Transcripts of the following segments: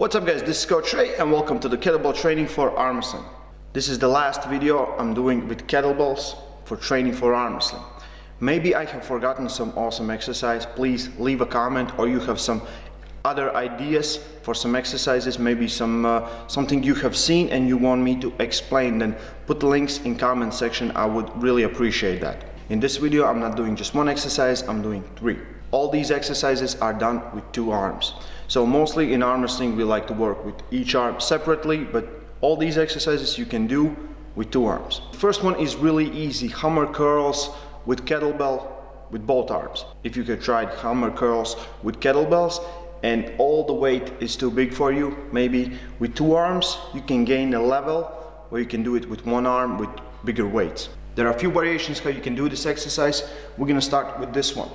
What's up guys, this is Coach Ray and welcome to the kettlebell training for arm wrestling. This is the last video I'm doing with kettlebells for training for arm wrestling. Maybe I have forgotten some awesome exercise. Please leave a comment, or you have some other ideas for some exercises, maybe something you have seen and you want me to explain, then put the links in comment section. I would really appreciate that. In this video I'm not doing just one exercise, I'm doing 3. All these exercises are done with 2 arms. So mostly in arm wrestling we like to work with each arm separately, but all these exercises you can do with 2 arms. The first one is really easy, hammer curls with kettlebell with both arms. If you could try hammer curls with kettlebells and all the weight is too big for you, maybe with 2 arms you can gain a level where you can do it with 1 arm with bigger weights. There are a few variations how you can do this exercise. We're gonna start with this one.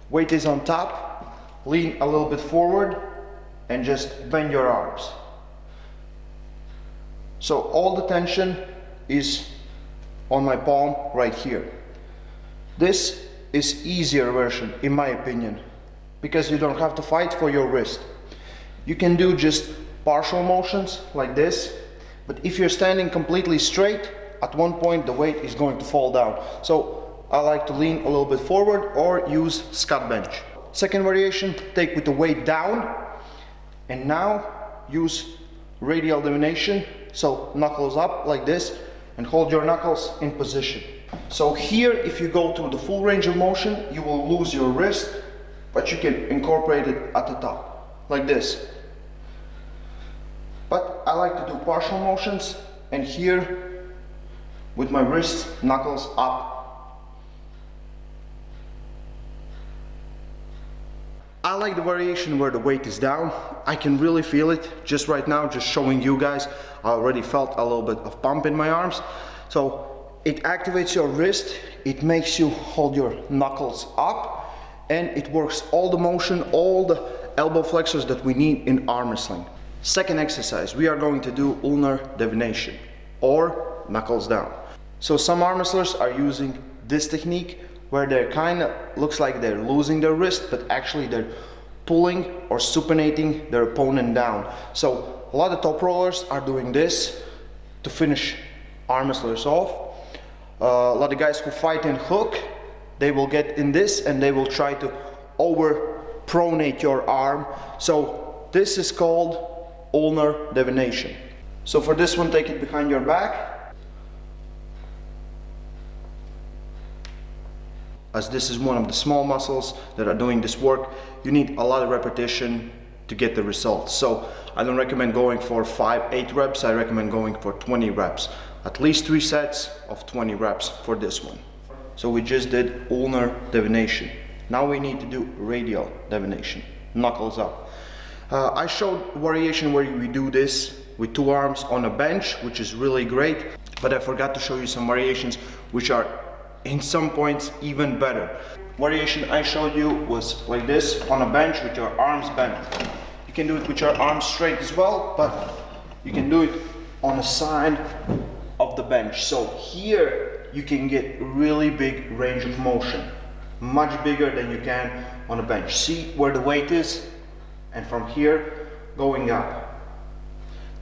Weight is on top, lean a little bit forward and just bend your arms. So all the tension is on my palm right here. This is easier version in my opinion, because you don't have to fight for your wrist. You can do just partial motions like this, but if you're standing completely straight, at one point the weight is going to fall down. So I like to lean a little bit forward or use squat bench. Second variation, take with the weight down and now use radial domination. So knuckles up like this and hold your knuckles in position. So here, if you go to the full range of motion, you will lose your wrist, but you can incorporate it at the top, like this. But I like to do partial motions, and here, with my wrists, knuckles up. I like the variation where the weight is down. I can really feel it just right now, just showing you guys. I already felt a little bit of pump in my arms. So it activates your wrist, it makes you hold your knuckles up, and it works all the motion, all the elbow flexors that we need in arm wrestling. Second exercise, we are going to do ulnar divination, or knuckles down. So some arm wrestlers are using this technique where they're kind of looks like they're losing their wrist, but actually they're pulling or supinating their opponent down. So a lot of top rollers are doing this to finish arm wrestlers off. A lot of guys who fight in hook, they will get in this and they will try to over pronate your arm. So this is called ulnar divination. So for this one, take it behind your back. As this is one of the small muscles that are doing this work, you need a lot of repetition to get the results. So I don't recommend going for 5-8 reps, I recommend going for 20 reps. At least 3 sets of 20 reps for this one. So we just did ulnar divination. Now we need to do radial divination, knuckles up. I showed variation where we do this with 2 arms on a bench, which is really great, but I forgot to show you some variations which are in some points even better. Variation I showed you was like this, on a bench with your arms bent. You can do it with your arms straight as well, but you can do it on the side of the bench. So here you can get really big range of motion, much bigger than you can on a bench. See where the weight is, and from here going up.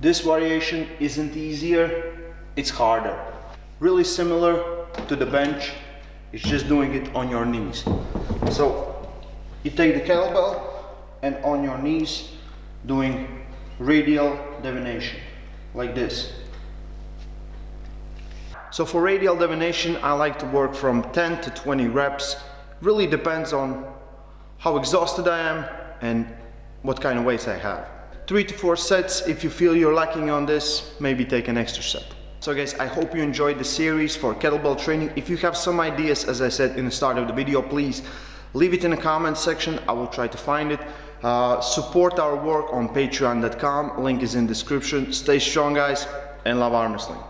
This variation isn't easier, it's harder. Really similar to the bench, it's just doing it on your knees. So you take the kettlebell and on your knees doing radial divination like this. So for radial divination I like to work from 10 to 20 reps. Really depends on how exhausted I am and what kind of weights I have. 3 to 4 sets. If you feel you're lacking on this, maybe take an extra set. So guys, I hope you enjoyed the series for kettlebell training. If you have some ideas, as I said in the start of the video, please leave it in the comment section. I will try to find it. Support our work on patreon.com. Link is in the description. Stay strong guys, and love arm wrestling.